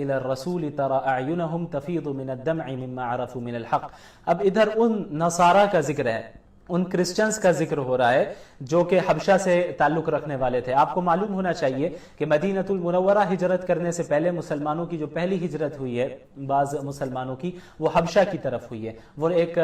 إلى الرسول ترى أعينهم تفيض من الدمع مما عرفوا من الحق. اب ادھر ان نصارہ کا ذکر ہے، ان کرسچنز کا ذکر ہو رہا ہے جو کہ حبشہ سے تعلق رکھنے والے تھے. آپ کو معلوم ہونا چاہیے کہ مدینہ المنورہ ہجرت کرنے سے پہلے مسلمانوں کی جو پہلی ہجرت ہوئی ہے بعض مسلمانوں کی، وہ حبشہ کی طرف ہوئی ہے. وہ ایک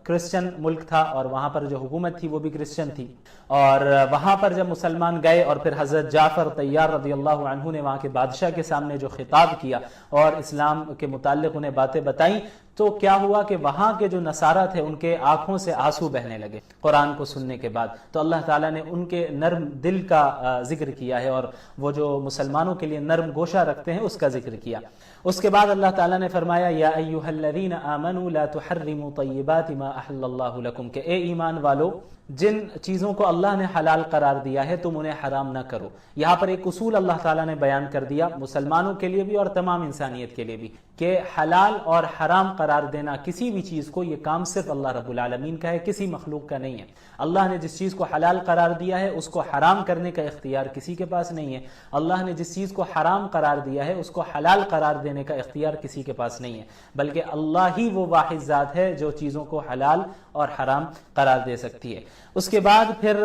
کرسچن ملک تھا اور وہاں پر جو حکومت تھی وہ بھی کرسچن تھی. اور وہاں پر جب مسلمان گئے اور پھر حضرت جعفر طیار رضی اللہ عنہ نے وہاں کے بادشاہ کے سامنے جو خطاب کیا اور اسلام کے متعلق انہیں باتیں بتائیں، تو کیا ہوا کہ وہاں کے جو نصارہ تھے ان کے آنکھوں سے آنسو بہنے لگے قرآن کو سننے کے بعد. تو اللہ تعالیٰ نے ان کے نرم دل کا ذکر کیا ہے اور وہ جو مسلمانوں کے لیے نرم گوشہ رکھتے ہیں اس کا ذکر کیا. اس کے بعد اللہ تعالیٰ نے فرمایا یا ایھا الذین آمنوا لا تحرموا طیبات ما احل اللہ لکم، کہ اے ایمان والو جن چیزوں کو اللہ نے حلال قرار دیا ہے تم انہیں حرام نہ کرو. یہاں پر ایک اصول اللہ تعالیٰ نے بیان کر دیا مسلمانوں کے لیے بھی اور تمام انسانیت کے لیے بھی، کہ حلال اور حرام قرار دینا کسی بھی چیز کو یہ کام صرف اللہ رب العالمین کا ہے، کسی مخلوق کا نہیں ہے. اللہ نے جس چیز کو حلال قرار دیا ہے اس کو حرام کرنے کا اختیار کسی کے پاس نہیں ہے. اللہ نے جس چیز کو حرام قرار دیا ہے اس کو حلال قرار دینے کا اختیار کسی کے پاس نہیں ہے، بلکہ اللہ ہی وہ واحد ذات ہے جو چیزوں کو حلال اور حرام قرار دے سکتی ہے. اس کے بعد پھر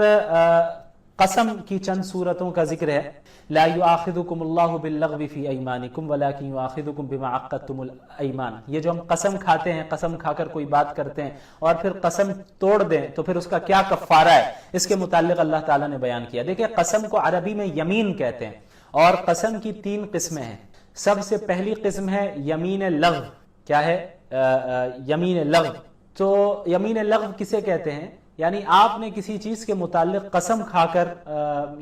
قسم کی چند صورتوں کا ذکر ہے. لا یؤاخذکم اللہ باللغو فی ایمانکم ولکن یؤاخذکم بما عقدتم الایمان. یہ جو ہم قسم کھاتے ہیں، قسم کھا کر کوئی بات کرتے ہیں اور پھر قسم توڑ دیں تو پھر اس کا کیا کفارہ ہے، اس کے متعلق اللہ تعالیٰ نے بیان کیا. دیکھیں قسم کو عربی میں یمین کہتے ہیں اور قسم کی 3 قسمیں ہیں. سب سے پہلی قسم ہے یمین لغو. کیا ہے یمین لغو؟ تو یمین لغو کسے کہتے ہیں؟ یعنی آپ نے کسی چیز کے متعلق قسم کھا کر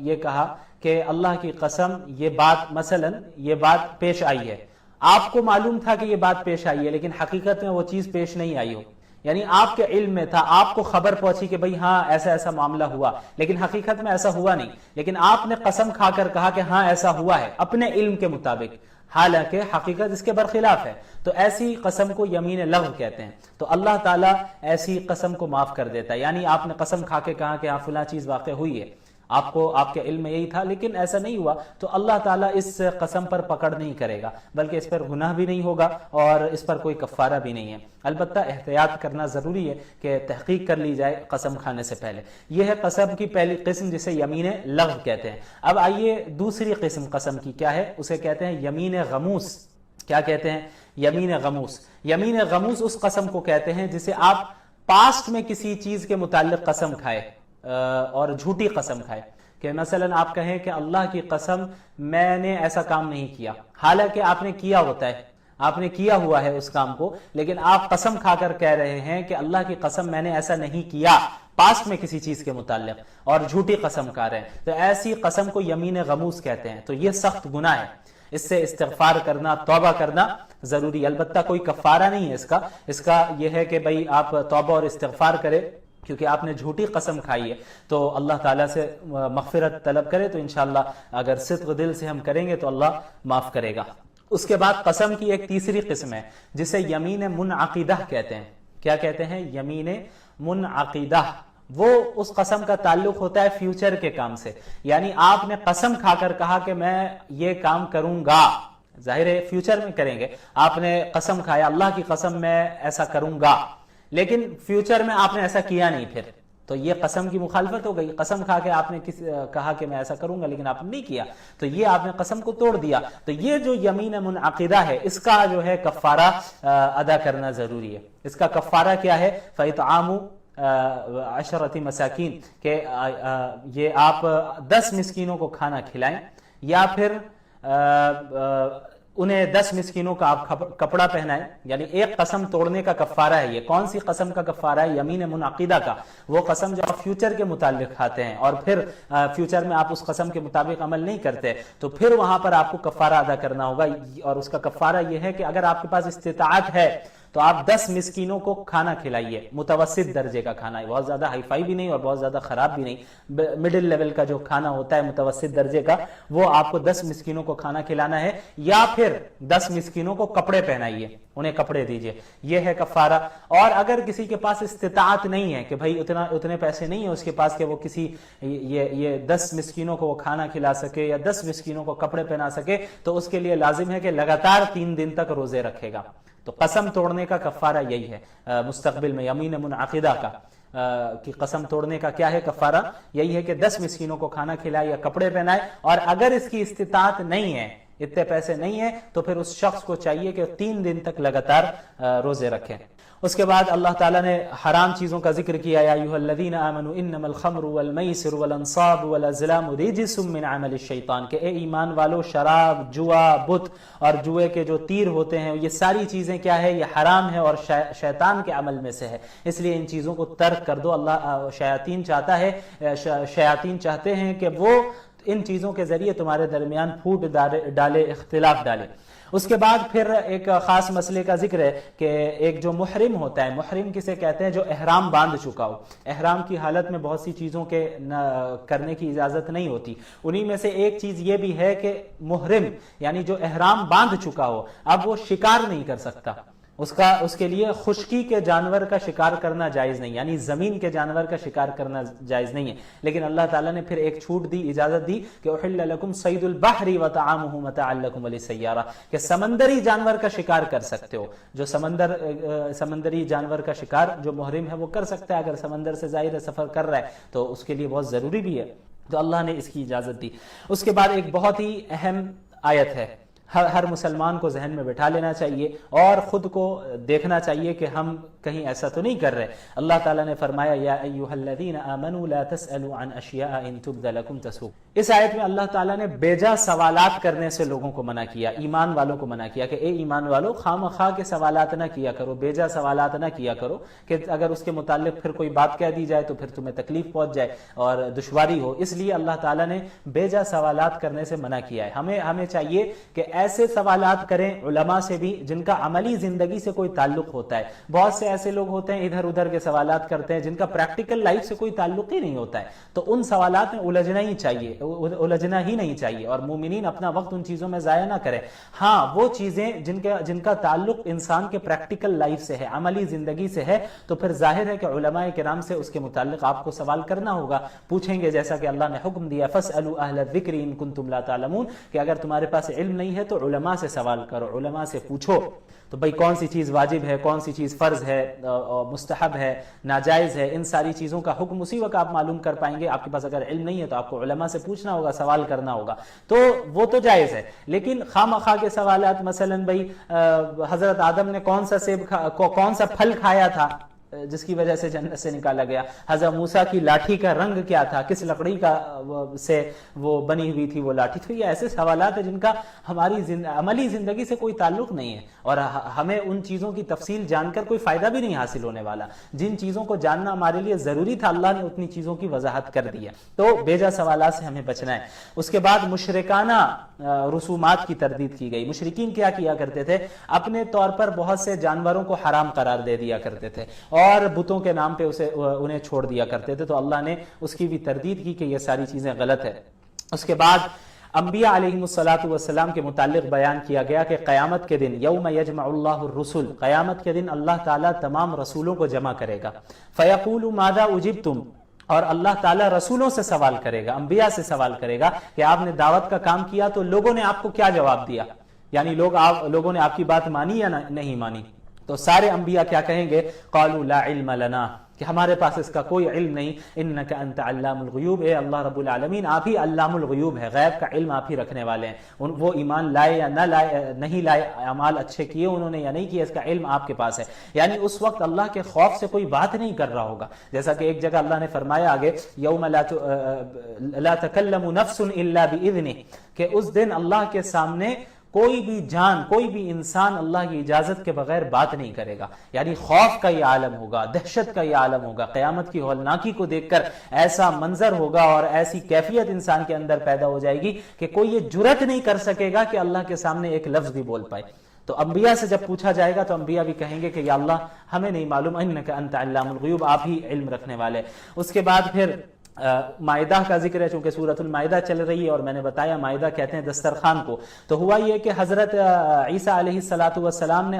یہ کہا کہ اللہ کی قسم یہ بات مثلا یہ بات پیش آئی ہے، آپ کو معلوم تھا کہ یہ بات پیش آئی ہے لیکن حقیقت میں وہ چیز پیش نہیں آئی ہو. یعنی آپ کے علم میں تھا، آپ کو خبر پہنچی کہ بھئی ہاں ایسا ایسا معاملہ ہوا، لیکن حقیقت میں ایسا ہوا نہیں، لیکن آپ نے قسم کھا کر کہا کہ ہاں ایسا ہوا ہے اپنے علم کے مطابق، حالانکہ حقیقت اس کے برخلاف ہے. تو ایسی قسم کو یمین لغو کہتے ہیں. تو اللہ تعالیٰ ایسی قسم کو معاف کر دیتا ہے. یعنی آپ نے قسم کھا کے کہا کہ ہاں فلاں چیز واقع ہوئی ہے، آپ کے علم میں یہی تھا لیکن ایسا نہیں ہوا، تو اللہ تعالیٰ اس قسم پر پکڑ نہیں کرے گا، بلکہ اس پر گناہ بھی نہیں ہوگا اور اس پر کوئی کفارہ بھی نہیں ہے. البتہ احتیاط کرنا ضروری ہے کہ تحقیق کر لی جائے قسم کھانے سے پہلے. یہ ہے قسم کی پہلی قسم جسے یمین لغو کہتے ہیں. اب آئیے دوسری قسم قسم کی کیا ہے، اسے کہتے ہیں یمین غموس. کیا کہتے ہیں؟ یمین غموس. یمین غموس اس قسم کو کہتے ہیں جسے آپ پاسٹ میں کسی چیز کے متعلق قسم کھائے اور جھوٹی قسم کھائے. کہ مثلا آپ کہیں کہ اللہ کی قسم میں نے ایسا کام نہیں کیا، حالانکہ آپ نے کیا ہوتا ہے، آپ نے کیا ہوا ہے اس کام کو، لیکن آپ قسم کھا کر کہہ رہے ہیں کہ اللہ کی قسم میں نے ایسا نہیں کیا پاسٹ میں کسی چیز کے متعلق، اور جھوٹی قسم کھا رہے ہیں. تو ایسی قسم کو یمین غموس کہتے ہیں. تو یہ سخت گناہ ہے، اس سے استغفار کرنا، توبہ کرنا ضروری. البتہ کوئی کفارہ نہیں ہے اس کا یہ ہے کہ بھئی آپ توبہ اور استغفار کرے، کیونکہ آپ نے جھوٹی قسم کھائی ہے تو اللہ تعالیٰ سے مغفرت طلب کرے، تو انشاءاللہ اگر صدق دل سے ہم کریں گے تو اللہ معاف کرے گا. اس کے بعد قسم کی ایک تیسری قسم ہے جسے یمین منعقدہ کہتے ہیں. کیا کہتے ہیں؟ یمین منعقدہ. وہ اس قسم کا تعلق ہوتا ہے فیوچر کے کام سے. یعنی آپ نے قسم کھا کر کہا کہ میں یہ کام کروں گا، ظاہر ہے فیوچر میں کریں گے. آپ نے قسم کھایا اللہ کی قسم میں ایسا کروں گا، لیکن فیوچر میں آپ نے ایسا کیا نہیں، پھر تو یہ قسم کی مخالفت ہو گئی. قسم کھا کے آپ نے کہا کہ میں ایسا کروں گا لیکن آپ نے نہیں کیا، تو یہ آپ نے قسم کو توڑ دیا. تو یہ جو یمین منعقدہ ہے اس کا جو ہے کفارہ ادا کرنا ضروری ہے. اس کا کفارہ کیا ہے؟ فَإِطْعَامُ 10 مساکین، کہ یہ آپ 10 مسکینوں کو کھانا کھلائیں، یا پھر انہیں 10 مسکینوں کا آپ کپڑا پہنائیں. یعنی ایک قسم توڑنے کا کفارہ ہے. یہ کون سی قسم کا کفارہ ہے؟ یمین منعقدہ کا. وہ قسم جو آپ فیوچر کے متعلق کھاتے ہیں اور پھر فیوچر میں آپ اس قسم کے مطابق عمل نہیں کرتے، تو پھر وہاں پر آپ کو کفارہ ادا کرنا ہوگا. اور اس کا کفارہ یہ ہے کہ اگر آپ کے پاس استطاعت ہے تو آپ 10 مسکینوں کو کھانا کھلائیے، متوسط درجے کا کھانا، بہت زیادہ ہائی فائی بھی نہیں اور بہت زیادہ خراب بھی نہیں، مڈل لیول کا جو کھانا ہوتا ہے متوسط درجے کا، وہ آپ کو 10 مسکینوں کو کھانا کھلانا ہے، یا پھر 10 مسکینوں کو کپڑے پہنائیے، انہیں کپڑے دیجئے، یہ ہے کفارہ۔ اور اگر کسی کے پاس استطاعت نہیں ہے کہ بھائی اتنے پیسے نہیں ہیں اس کے پاس کہ وہ کسی یہ 10 مسکینوں کو وہ کھانا کھلا سکے یا 10 مسکینوں کو کپڑے پہنا سکے، تو اس کے لیے لازم ہے کہ لگاتار 3 دن تک روزے رکھے گا۔ تو قسم توڑنے کا کفارہ یہی ہے، مستقبل میں یمین منعقدہ کا کہ قسم توڑنے کا کیا ہے کفارہ، یہی ہے کہ 10 مسکینوں کو کھانا کھلائے یا کپڑے پہنائے، اور اگر اس کی استطاعت نہیں ہے، اتنے پیسے نہیں ہیں، تو پھر اس شخص کو چاہیے کہ 3 دن تک لگاتار روزے رکھیں۔ اس کے بعد اللہ تعالیٰ نے حرام چیزوں کا ذکر کیا، یا ایھا الذین آمنوا انما الخمر والمیسر والانصاب والازلام رجس من عمل الشیطان، کہ اے ایمان والو، شراب، جوا، بت اور جوئے کے جو تیر ہوتے ہیں، یہ ساری چیزیں کیا ہے، یہ حرام ہے اور شیطان کے عمل میں سے ہے، اس لیے ان چیزوں کو ترک کر دو۔ اللہ شیاطین چاہتے ہیں کہ وہ ان چیزوں کے ذریعے تمہارے درمیان پھوٹ ڈالے، اختلاف ڈالے۔ اس کے بعد پھر ایک خاص مسئلے کا ذکر ہے کہ ایک جو محرم ہوتا ہے، محرم کسے کہتے ہیں؟ جو احرام باندھ چکا ہو۔ احرام کی حالت میں بہت سی چیزوں کے کرنے کی اجازت نہیں ہوتی، انہی میں سے ایک چیز یہ بھی ہے کہ محرم یعنی جو احرام باندھ چکا ہو، اب وہ شکار نہیں کر سکتا، اس کے لیے خشکی کے جانور کا شکار کرنا جائز نہیں، یعنی زمین کے جانور کا شکار کرنا جائز نہیں ہے۔ لیکن اللہ تعالیٰ نے پھر ایک چھوٹ دی، اجازت دی کہ احل لکم صید البحر وطعامہ متاعا لکم وللسیارہ، کہ سمندری جانور کا شکار کر سکتے ہو۔ جو سمندری جانور کا شکار جو محرم ہے وہ کر سکتا ہے، اگر سمندر سے ظاہر سفر کر رہا ہے تو اس کے لیے بہت ضروری بھی ہے، تو اللہ نے اس کی اجازت دی۔ اس کے بعد ایک بہت ہی اہم آیت ہے، ہر مسلمان کو ذہن میں بٹھا لینا چاہیے اور خود کو دیکھنا چاہیے کہ ہم کہیں ایسا تو نہیں کر رہے۔ اللہ تعالیٰ نے فرمایا یا ایھا الذین آمنوا لا تسألوا عن اشیاء ان تبد لکم تسؤکم۔ اس آیت میں اللہ تعالیٰ نے بیجا سوالات کرنے سے لوگوں کو منع کیا، ایمان والوں کو منع کیا کہ اے ایمان والو، خواہ کے سوالات نہ کیا کرو، بیجا سوالات نہ کیا کرو کہ اگر اس کے متعلق پھر کوئی بات کہہ دی جائے تو پھر تمہیں تکلیف پہنچ جائے اور دشواری ہو، اس لیے اللہ تعالیٰ نے بیجا سوالات کرنے سے منع کیا ہے۔ ہمیں چاہیے کہ ایسے سوالات کریں علماء سے بھی جن کا عملی زندگی سے کوئی تعلق ہوتا ہے۔ بہت سے ایسے لوگ ہوتے ہیں ادھر ادھر کے سوالات کرتے ہیں جن کا پریکٹیکل لائف سے کوئی تعلق ہی نہیں ہوتا ہے، تو ان سوالات میں الجھنا ہی نہیں چاہیے اور مومنین اپنا وقت ان چیزوں میں ضائع نہ کریں۔ ہاں، وہ چیزیں جن کا تعلق انسان کے پریکٹیکل لائف سے ہے، عملی زندگی سے ہے، تو پھر ظاہر ہے کہ علماء کرام سے اس کے متعلق آپ کو سوال کرنا ہوگا، پوچھیں گے، جیسا کہ اللہ نے حکم دیا فَاسْأَلُوا أَهْلَ الذِّكْرِ إِن كُنتُمْ لَا تَعْلَمُونَ، کہ اگر تمہارے پاس علم نہیں ہے تو علماء سے سوال کرو، علماء سے پوچھو۔ تو بھئی کون سی چیز واجب ہے، کون سی چیز فرض ہے، مستحب ہے، ناجائز ہے، ان ساری چیزوں کا حکم اسی وقت آپ معلوم کر پائیں گے۔ آپ کے پاس اگر علم نہیں ہے تو آپ کو علماء سے پوچھنا ہوگا، سوال کرنا ہوگا، تو وہ تو جائز ہے۔ لیکن خواہ کے سوالات، مثلا بھئی حضرت آدم نے کون سا پھل کھایا تھا جس کی وجہ سے جنت سے نکالا گیا، حضرت موسیٰ کی لاٹھی کا رنگ کیا تھا، کس لکڑی کا سے وہ بنی ہوئی تھی وہ لاٹھی، تو یہ ایسے سوالات ہیں جن کا ہماری عملی زندگی سے کوئی تعلق نہیں ہے اور ہمیں ان چیزوں کی تفصیل جان کر کوئی فائدہ بھی نہیں حاصل ہونے والا۔ جن چیزوں کو جاننا ہمارے لیے ضروری تھا اللہ نے اتنی چیزوں کی وضاحت کر دی ہے، تو بیجا سوالات سے ہمیں بچنا ہے۔ اس کے بعد مشرکانہ رسومات کی تردید کی گئی۔ مشرکین کیا کیا کرتے تھے؟ اپنے طور پر بہت سے جانوروں کو حرام قرار دے دیا کرتے تھے اور بتوں کے نام پہ انہیں چھوڑ دیا کرتے تھے، تو اللہ نے اس کی بھی تردید کی کہ یہ ساری چیزیں غلط ہے۔ اس کے بعد انبیاء علیہم السلام کے متعلق بیان کیا گیا کہ قیامت کے دن یوم یجمع اللہ الرسل، قیامت کے دن اللہ تعالیٰ تمام رسولوں کو جمع کرے گا، فیقول ماذا اجبتم، اور اللہ تعالیٰ رسولوں سے سوال کرے گا، انبیاء سے سوال کرے گا کہ آپ نے دعوت کا کام کیا تو لوگوں نے آپ کو کیا جواب دیا، یعنی لوگوں نے آپ کی بات مانی یا نہیں مانی۔ تو سارے انبیاء کیا کہیں گے؟ قالوا لا علم لنا، کہ ہمارے پاس اس کا کوئی علم نہیں، انک انت علام الغیوب، اے اللہ رب العالمین آپ ہی علام الغیوب ہے، غیب کا علم آپ ہی رکھنے والے ہیں، وہ ایمان لائے یا نہیں لائے، اعمال اچھے کیے انہوں نے یا نہیں کیے، اس کا علم آپ کے پاس ہے۔ یعنی اس وقت اللہ کے خوف سے کوئی بات نہیں کر رہا ہوگا، جیسا کہ ایک جگہ اللہ نے فرمایا آگے یوم لا تکلم نفس الا باذنہ، کہ اس دن اللہ کے سامنے کوئی بھی جان، کوئی بھی انسان اللہ کی اجازت کے بغیر بات نہیں کرے گا، یعنی خوف کا یہ عالم ہوگا، دہشت کا یہ عالم ہوگا، قیامت کی ہولناکی کو دیکھ کر ایسا منظر ہوگا اور ایسی کیفیت انسان کے اندر پیدا ہو جائے گی کہ کوئی یہ جرأت نہیں کر سکے گا کہ اللہ کے سامنے ایک لفظ بھی بول پائے۔ تو انبیاء سے جب پوچھا جائے گا تو انبیاء بھی کہیں گے کہ یا اللہ ہمیں نہیں معلوم، انک انت علام الغیوب، آپ ہی علم رکھنے والے۔ اس کے بعد پھر مائدہ کا ذکر ہے، چونکہ سورۃ المائدہ چل رہی ہے اور میں نے بتایا مائدہ کہتے ہیں دسترخوان کو۔ تو ہوا یہ کہ حضرت عیسیٰ علیہ السلام نے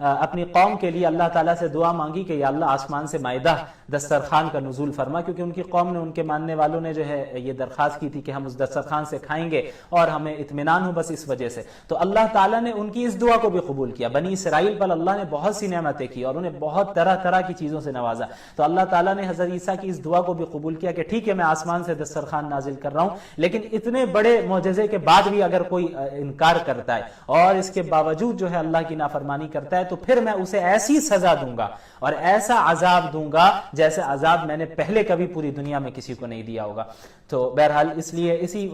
اپنی قوم کے لیے اللہ تعالیٰ سے دعا مانگی کہ یا اللہ آسمان سے مائدہ دسترخوان کا نزول فرما، کیونکہ ان کی قوم نے، ان کے ماننے والوں نے جو ہے یہ درخواست کی تھی کہ ہم اس دسترخوان سے کھائیں گے اور ہمیں اطمینان ہو بس اس وجہ سے۔ تو اللہ تعالیٰ نے ان کی اس دعا کو بھی قبول کیا۔ بنی اسرائیل پر اللہ نے بہت سی نعمتیں کی اور انہیں بہت طرح طرح کی چیزوں سے نوازا، تو اللہ تعالیٰ نے حضرت عیسیٰ کی اس دعا کو بھی قبول کیا کہ ٹھیک ہے میں آسمان سے دسترخوان نازل کر رہا ہوں، لیکن اتنے بڑے معجزے کے بعد بھی اگر کوئی انکار کرتا ہے اور اس کے باوجود جو ہے اللہ کی نافرمانی کرتا ہے تو پھر میں اسے ایسی سزا دوں گا اور ایسا عذاب دوں گا جیسے عذاب میں نے پہلے کبھی پوری دنیا میں کسی کو نہیں دیا ہوگا۔ تو بہرحال اس لیے اسی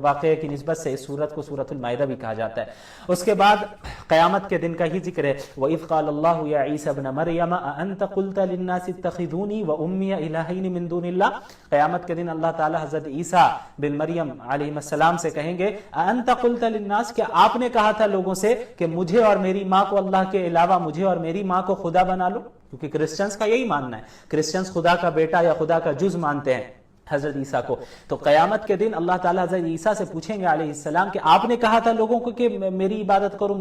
واقعے کی نسبت سے اس سورت کو سورۃ المائدہ بھی کہا جاتا ہے۔ اس کے بعد قیامت کے دن کا ہی ذکر ہے، وَإِذْ قَالَ اللَّهُ يَا عِيسَى ابْنَ مَرْيَمَ أَأَنْتَ قُلْتَ لِلنَّاسِ اتَّخِذُونِي وَأُمِّيَ إِلَٰهَيْنِ مِن دُونِ اللَّهِ۔ قیامت کے دن اللہ تعالیٰ حضرت عیسیٰ بن مریم علیہ السلام سے کہیں گے أَأَنْتَ قُلْتَ لِلنَّاسِ، کہ آپ نے کہا تھا لوگوں سے کہ مجھے اور میری ماں کو اللہ کے علاوہ مجھے اور میری ماں کو خدا بنا لو، کیونکہ کرسچنز کا یہی ماننا ہے، کرسچنز خدا کا بیٹا یا خدا کا جز مانتے ہیں حضرت عیسیٰ کو۔ تو قیامت کے دن اللہ تعالیٰ حضرت عیسیٰ سے پوچھیں گے علیہ السلام کہ آپ نے کہا تھا لوگوں کو کہ میری عبادت کرو،